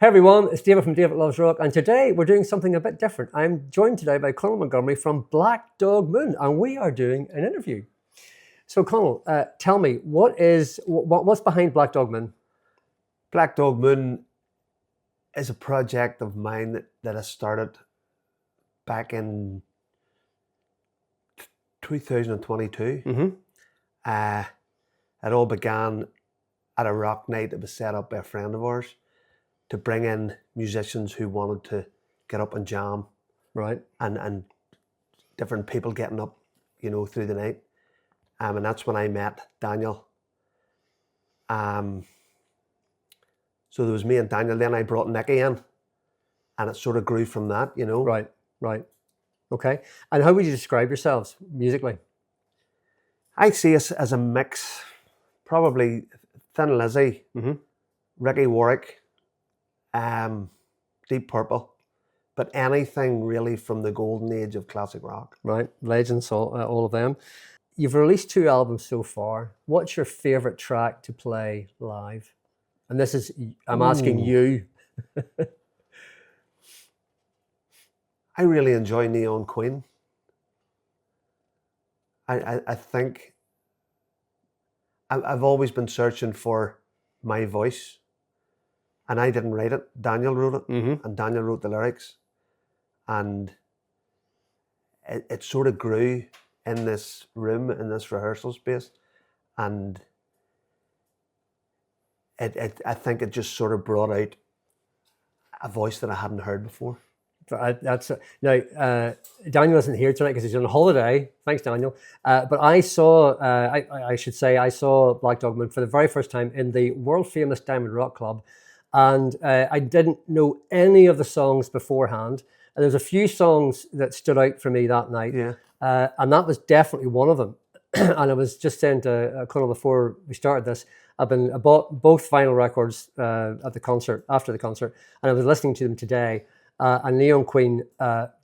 Hey everyone, it's David from David Loves Rock, and today we're doing something a bit different. I'm joined today by Conal Montgomery from Black Dog Moon, and we are doing an interview. So Conal, tell me, what's behind Black Dog Moon? Black Dog Moon is a project of mine that I started back in 2022. Mm-hmm. It all began at a rock night that was set up by a friend of ours to bring in musicians who wanted to get up and jam, Right. and different people getting up, through the night. And that's when I met Daniel. So there was me and Daniel. Then I brought Nicky in, and it sort of grew from that, Right. Okay. And how would you describe yourselves musically? I see us as a mix, probably Thin Lizzy, Mm-hmm. Ricky Warwick, Deep Purple, but anything really from the golden age of classic rock. Right. Legends, all of them. You've released 2 albums so far. What's your favorite track to play live? And this is, I'm asking you. I really enjoy Neon Queen. I think I've always been searching for my voice, and I didn't write it. Daniel wrote it, Mm-hmm. and Daniel wrote the lyrics, and it sort of grew in this room, in this rehearsal space, and I think it just sort of brought out a voice that I hadn't heard before. Now, Daniel isn't here tonight because he's on holiday. Thanks, Daniel. But I saw, I should say, I saw Black Dog Moon for the very first time in the world famous Diamond Rock Club, and I didn't know any of the songs beforehand. And there's a few songs that stood out for me that night, Yeah. And that was definitely one of them. And I was just saying to Conal before we started this, I bought both vinyl records at the concert, after the concert, and I was listening to them today. And Neon Queen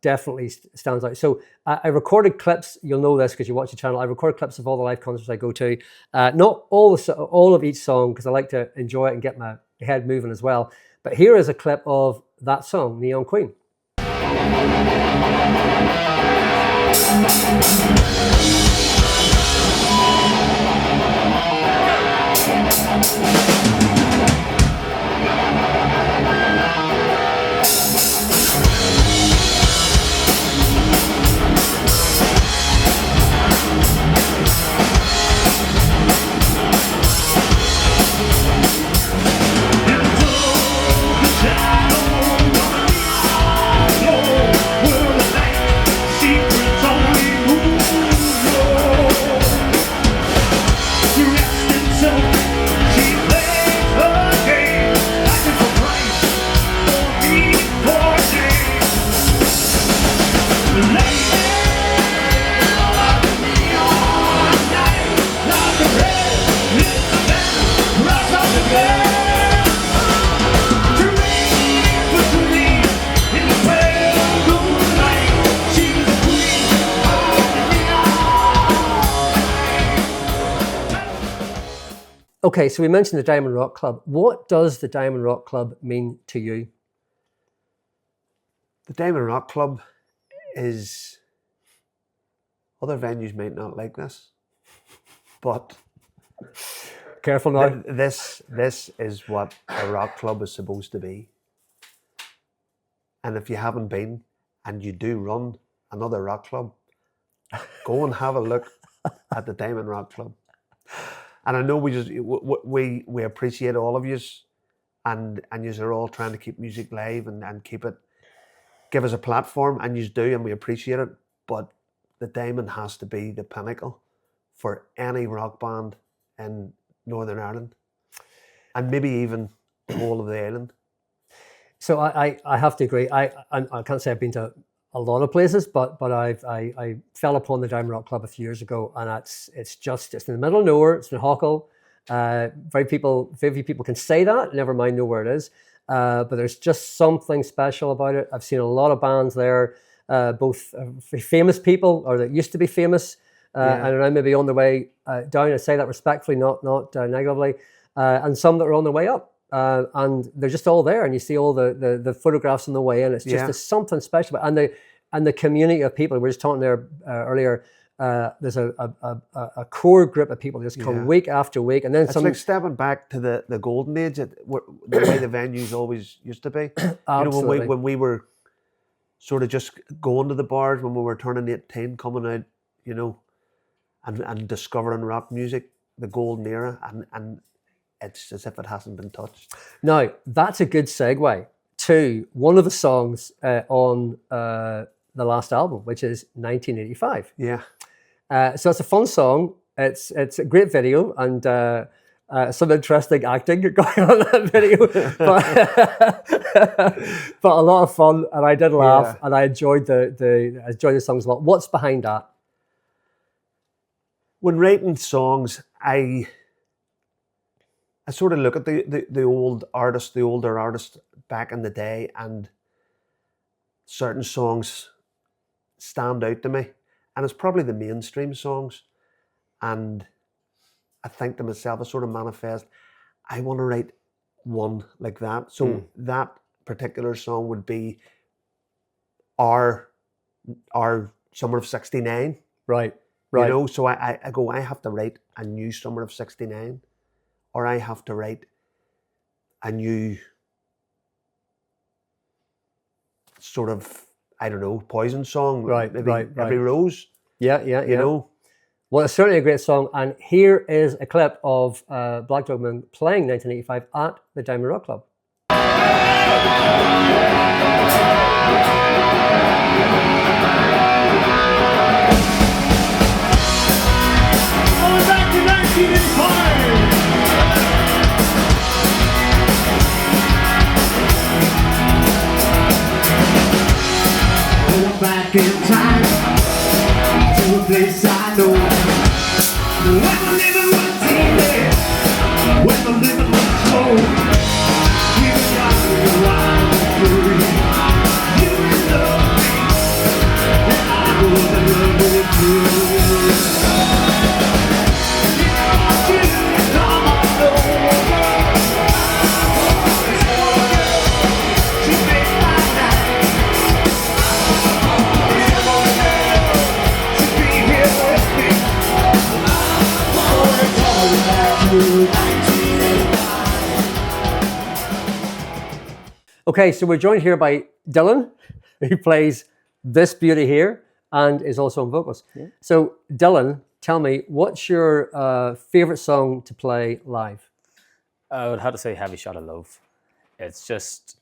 definitely stands out. So I recorded clips. You'll know this because you watch the channel. I record clips of all the live concerts I go to. Not all of each song, because I like to enjoy it and get my head moving as well. But here is a clip of that song, Neon Queen. Okay, so we mentioned the Diamond Rock Club. What does the Diamond Rock Club mean to you? The Diamond Rock Club is, other venues might not like this, but Careful now. this is what a rock club is supposed to be. And if you haven't been, and you do run another rock club, go and have a look at the Diamond Rock Club. And I know we appreciate all of yous, and yous are all trying to keep music live and give us a platform, and yous do, and we appreciate it. But the Diamond has to be the pinnacle for any rock band in Northern Ireland, and maybe even the whole of the island. So I have to agree. I can't say I've been to a lot of places, but I fell upon the Diamond Rock Club a few years ago, and it's in the middle of nowhere. It's in Huckle. Very few people can say that. Never mind know where it is. But there's just something special about it. I've seen a lot of bands there, both famous people or that used to be famous, and are now maybe on their way down. I say that respectfully, not negatively, and some that are on their way up. and they're just all there, and you see all the photographs on the way in. It's just there's something special about it. And the community of people. We were just talking there earlier. There's a core group of people just come week after week, and then it's like stepping back to the golden age, the way the venues always used to be. Absolutely. You know, when we were sort of just going to the bars when we were turning 18, coming out, you know, and discovering rock music, the golden era, and it's as if it hasn't been touched. Now, that's a good segue to one of the songs on the last album, which is 1985. Yeah. So it's a fun song. It's a great video, and some interesting acting going on in that video, but a lot of fun, and I did laugh, and I enjoyed the song as well. What's behind that? When writing songs, I sort of look at the older artists back in the day, and certain songs stand out to me, and it's probably the mainstream songs, and I think to myself, I sort of manifest, I want to write one like that. So that particular song would be our Summer of '69. Right. You know, so I go, I have to write a new Summer of '69, or I have to write a new sort of, I don't know, Poison song. Right. Every Rose. Yeah. You know. Well, it's certainly a great song, and here is a clip of Black Dog Moon playing 1985 at the Diamond Rock Club. Going back to 1985. Going back in time to a place I know. When I'm living with TV, when I'm living with slow, you got me wild and free. You love me, and I was in love with you. Okay, so we're joined here by Dylan, who plays this beauty here and is also on vocals. Yeah. So Dylan, tell me, what's your favorite song to play live? I would have to say Heavy Shot of Love. It's just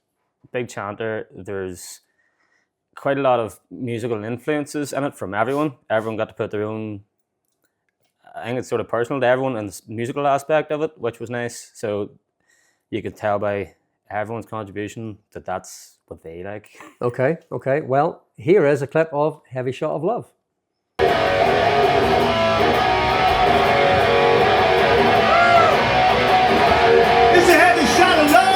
big chanter. There's quite a lot of musical influences in it from everyone. Everyone got to put their own, I think it's sort of personal to everyone and the musical aspect of it, which was nice. So you could tell by everyone's contribution that that's what they like. Okay. Well, here is a clip of Heavy Shot of Love. It's a heavy shot of love.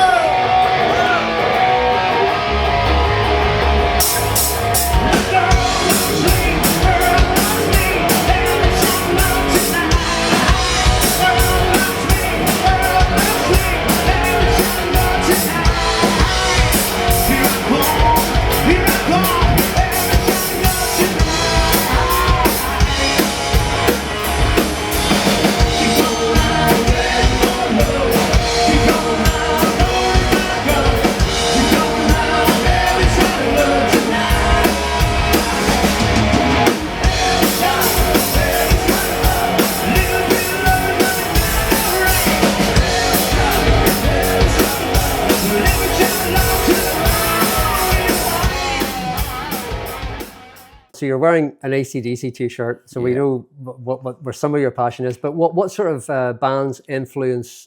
So you're wearing an AC/DC t-shirt, so we know where some of your passion is, but what sort of bands influence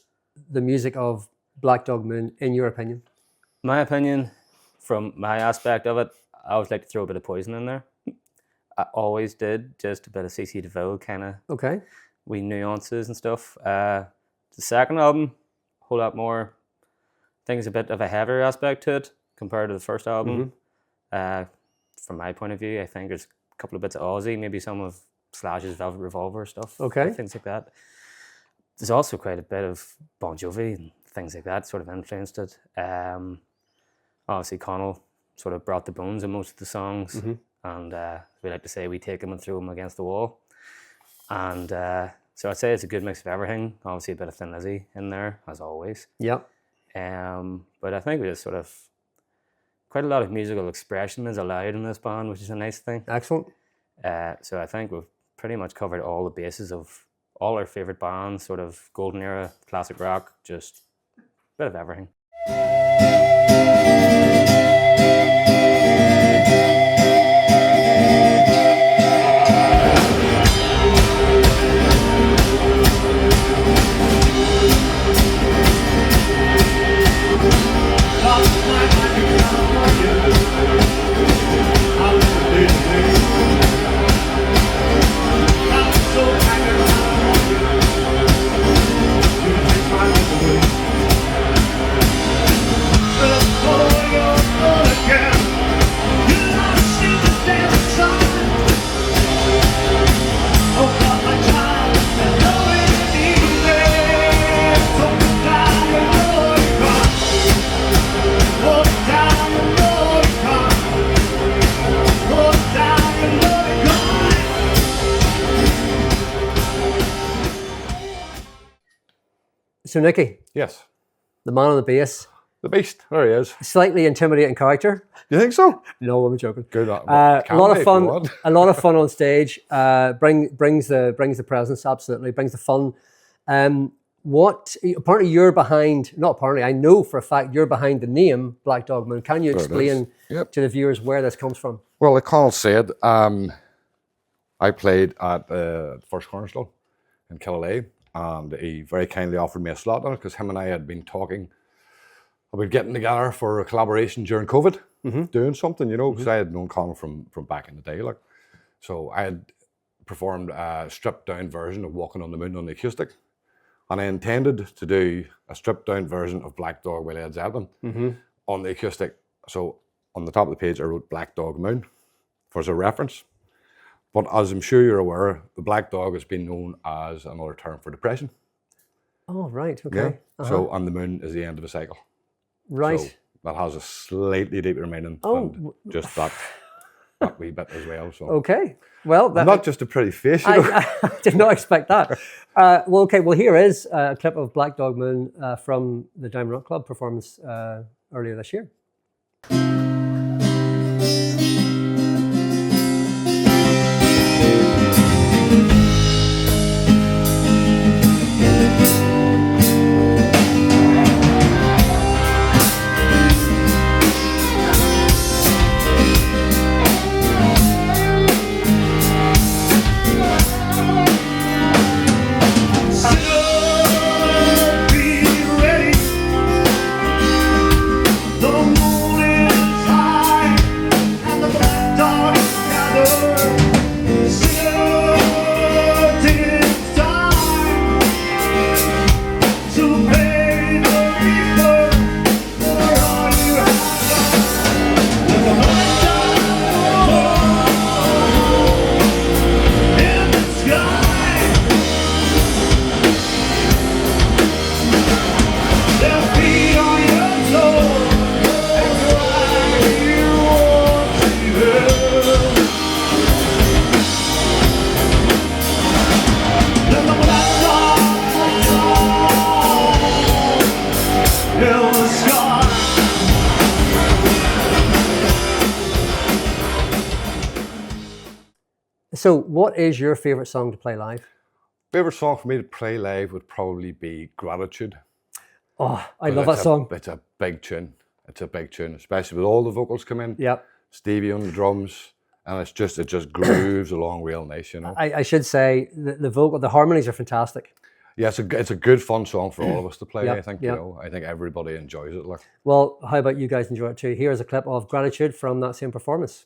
the music of Black Dog Moon, in your opinion? My opinion, from my aspect of it, I always like to throw a bit of Poison in there. I always did, just a bit of CC DeVille kind of wee nuances and stuff. The second album, a whole lot more, I think it's a bit of a heavier aspect to it compared to the first album. From my point of view, I think there's a couple of bits of Ozzy, maybe some of Slash's Velvet Revolver stuff, things like that. There's also quite a bit of Bon Jovi and things like that sort of influenced it. Obviously, Conal sort of brought the bones in most of the songs, and we like to say we take them and throw them against the wall. And so I'd say it's a good mix of everything. Obviously, a bit of Thin Lizzy in there, as always. Yep. But I think we just sort of quite a lot of musical expression is allowed in this band, which is a nice thing. Excellent. So I think we've pretty much covered all the bases of all our favourite bands, sort of golden era, classic rock, just a bit of everything. So Nicky, Yes. the man on the bass, The Beast. There he is. slightly intimidating character. You think so? No, I'm joking. Good. A lot of fun. A lot of fun on stage. Brings the presence. Absolutely brings the fun. Apparently you're behind. Not apparently. I know for a fact you're behind the name Black Dog Moon. Can you explain to the viewers where this comes from? Well, like Conal said, I played at the First Cornerstone in Killalay, and he very kindly offered me a slot on it because him and I had been talking about getting together for a collaboration during COVID, doing something, you know, because I had known Conal from back in the day, like. So I had performed a stripped down version of Walking on the Moon on the acoustic, and I intended to do a stripped down version of Black Dog by Led Zeppelin on the acoustic. So on the top of the page I wrote Black Dog Moon as a reference. But as I'm sure you're aware, the Black Dog has been known as another term for depression. Oh, right. Okay. Yeah. So, and the moon is the end of a cycle. Right. So that has a slightly deeper meaning than just that wee bit as well. So Okay. Well, Not just a pretty face, you know. I did not expect that. Well, okay. Well, here is a clip of Black Dog Moon from the Diamond Rock Club performance earlier this year. So what is your favourite song to play live? favourite song for me to play live would probably be Gratitude. Oh, I love that song. It's a big tune. It's a big tune, especially with all the vocals come in. Yep. Stevie on the drums, and it just grooves along real nice, you know. I should say the harmonies are fantastic. Yeah, it's a good fun song for all of us to play. Yep, I think yep. you know. I think everybody enjoys it. Like. Well, how about you guys enjoy it too? Here's a clip of Gratitude from that same performance.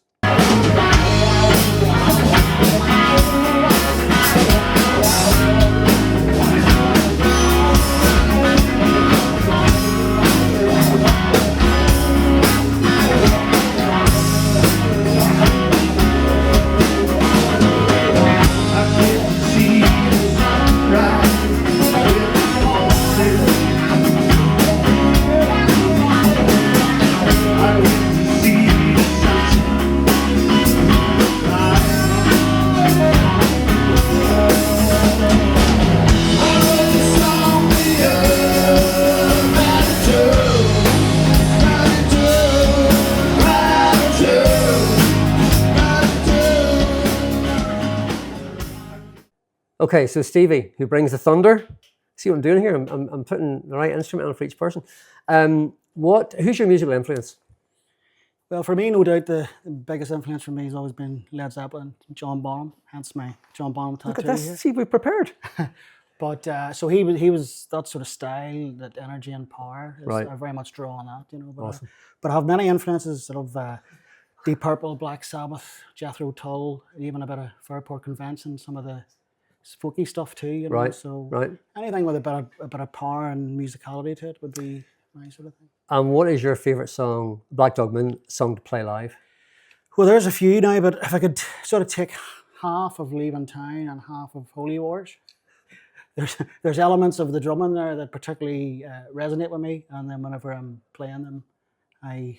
Okay, so Stevie, who brings the thunder. See what I'm doing here? I'm putting the right instrument on for each person. Who's your musical influence? Well, for me, no doubt the biggest influence for me has always been Led Zeppelin, John Bonham, hence my John Bonham tattoo. Look at this. Here. See, we prepared. But so he was that sort of style, that energy and power. Right. I very much draw on that, you know. But, Awesome. But I have many influences sort of Deep Purple, Black Sabbath, Jethro Tull, even a bit of Fairport Convention, some of the folky stuff too, you know. Right. So right. anything with a bit of power and musicality to it would be my sort of thing. And what is your favourite song, Black Dog Moon, song to play live? Well, there's a few now, but if I could sort of take half of Leaving Town and half of Holy Wars, there's elements of the drum in there that particularly resonate with me, and then whenever I'm playing them, I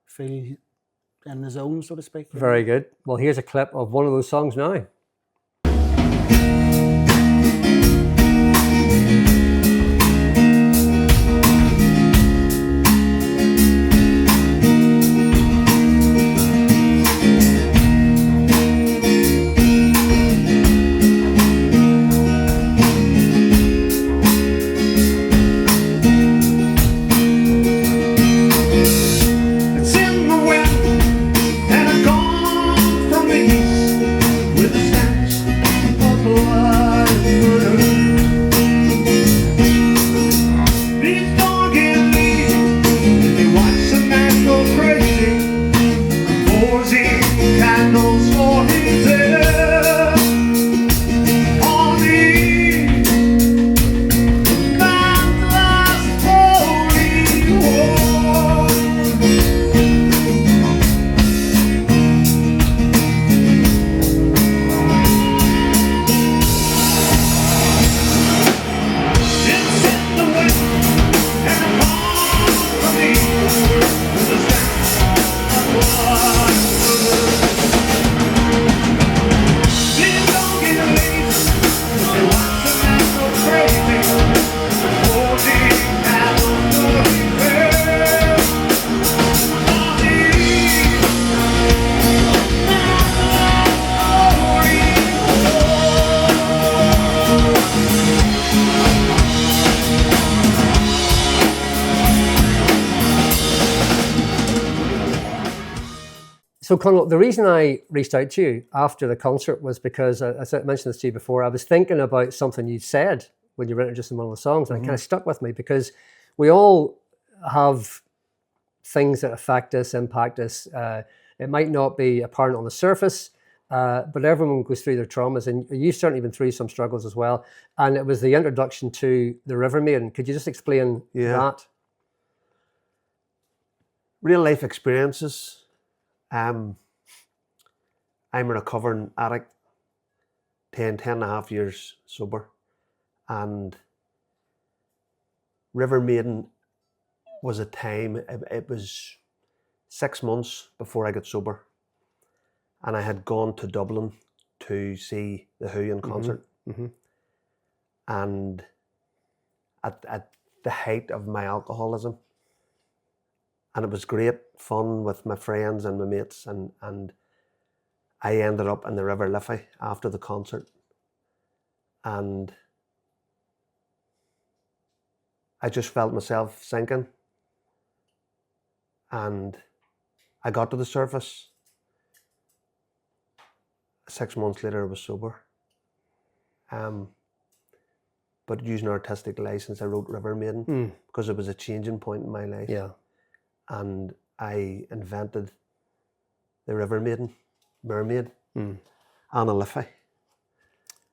feel in the zone, so to speak. Very good. Well, here's a clip of one of those songs now. So, Conal, the reason I reached out to you after the concert was because, as I mentioned this to you before, I was thinking about something you said when you were introducing one of the songs, and it kind of stuck with me because we all have things that affect us, impact us. It might not be apparent on the surface, but everyone goes through their traumas, and you've certainly been through some struggles as well. And it was the introduction to the River Maiden. Could you just explain that? Real life experiences. I'm a recovering addict, 10 and a half years sober, and River Maiden was a time, it was 6 months before I got sober, and I had gone to Dublin to see The Who in concert, and at the height of my alcoholism. And it was great fun with my friends and my mates, and I ended up in the River Liffey after the concert, and I just felt myself sinking, and I got to the surface. 6 months later I was sober, but using artistic license I wrote River Maiden because it was a changing point in my life. Yeah. And I invented the River Maiden, Mermaid, Anna Liffey.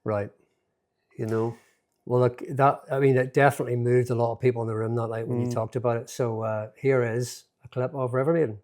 Right. You know? Well, look, it definitely moved a lot of people in the room that night when you talked about it. So here is a clip of River Maiden.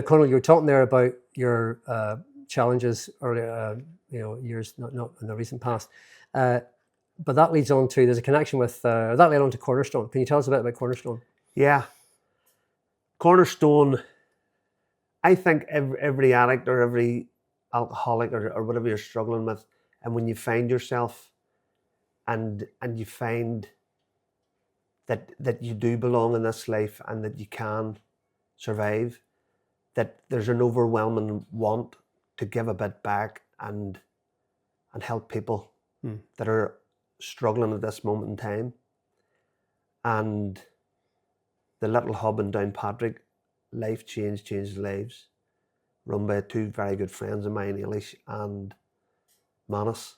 Now, Conal, you were talking there about your challenges earlier, years, not in the recent past. But that leads on to, there's a connection with, that led on to Cornerstone. Can you tell us a bit about Cornerstone? Yeah. Cornerstone, I think every addict or every alcoholic or whatever you're struggling with, and when you find yourself and you find that you do belong in this life and that you can survive, that there's an overwhelming want to give a bit back and help people that are struggling at this moment in time. And the little hub in Downpatrick, Life Changes Lives, run by two very good friends of mine, Eilish and Manus.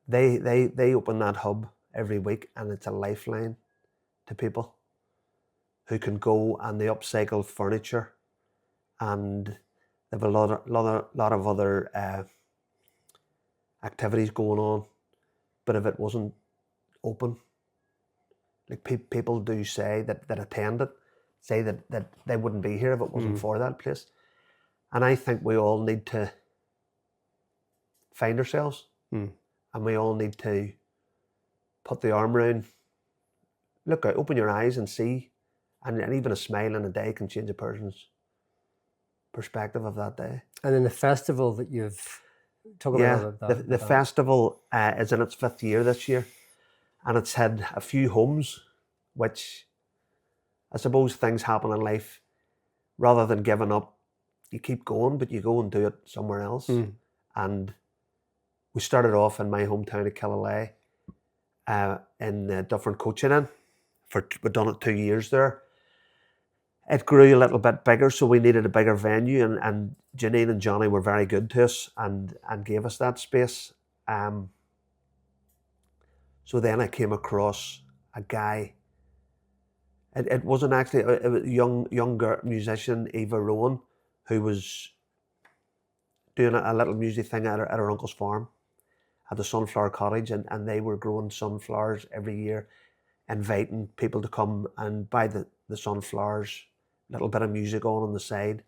They open that hub every week, and it's a lifeline to people who can go, and they upcycle furniture, and they have a lot of other activities going on. But if it wasn't open, like people do say that attend it, say that they wouldn't be here if it wasn't for that place. And I think we all need to find ourselves, and we all need to put the arm around, look out, open your eyes and see, and even a smile in a day can change a person's perspective of that day. And then the festival that you've talked about. The festival is in its 5th year this year, and it's had a few homes, which I suppose things happen in life. Rather than giving up, you keep going, but you go and do it somewhere else. And we started off in my hometown of Killalay, in the different coaching in. We've done it 2 years there. It grew a little bit bigger, so we needed a bigger venue, and Janine and Johnny were very good to us and gave us that space. So then I came across a guy. It wasn't actually a young musician, Eva Rowan, who was doing a little music thing at her uncle's farm at the Sunflower Cottage, and they were growing sunflowers every year, inviting people to come and buy the sunflowers, little bit of music on the side,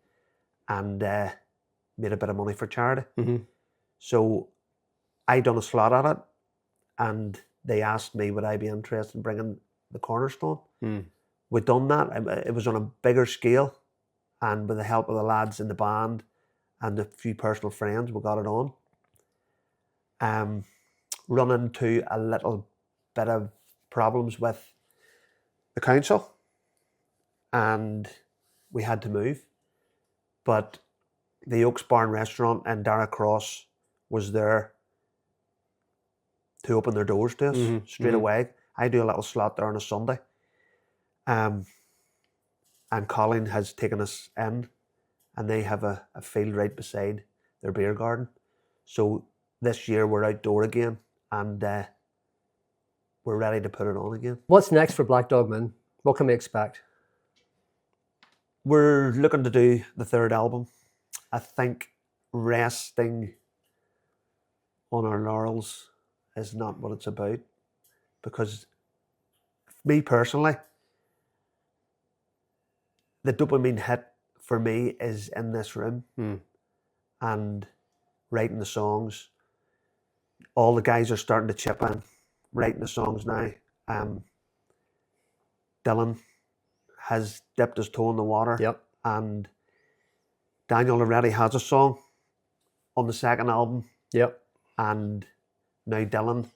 and made a bit of money for charity. So I done a slot at it, and they asked me would I be interested in bringing the Cornerstone. We'd done that. It was on a bigger scale, and with the help of the lads in the band and a few personal friends, we got it on. Run into a little bit of problems with the council, and we had to move. But the Oaks Barn restaurant in Dara Cross was there to open their doors to us straight away. I do a little slot there on a Sunday. And Colin has taken us in, and they have a field right beside their beer garden. So this year we're outdoor again, and we're ready to put it on again. What's next for Black Dog Man? What can we expect? We're looking to do the 3rd album. I think resting on our laurels is not what it's about, because me personally, the dopamine hit for me is in this room and writing the songs. All the guys are starting to chip in, writing the songs now. Dylan has dipped his toe in the water, and Daniel already has a song on the 2nd album, and now Dylan.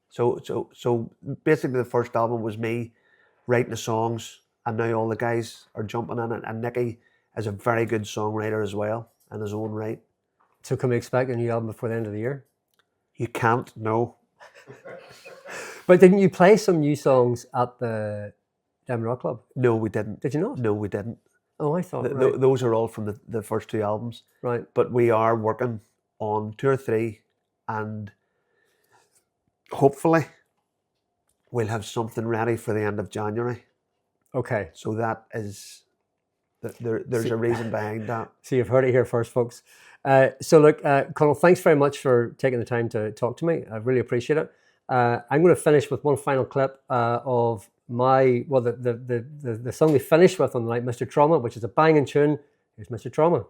So basically the 1st album was me writing the songs, and now all the guys are jumping in it, and Nicky is a very good songwriter as well in his own right. So can we expect a new album before the end of the year? You can't, no. But didn't you play some new songs at the Diamond Rock Club? No, we didn't. Did you not? No, we didn't. Oh, I thought those are all from the first 2 albums. Right. But we are working on 2 or 3, and hopefully we'll have something ready for the end of January. Okay. So that is, there's a reason behind that. So you've heard it here first, folks. So look, Conal, thanks very much for taking the time to talk to me. I really appreciate it. I'm going to finish with one final clip of the song we finished with on the night, Mr. Trauma, which is a banging tune Here's Mr. Trauma.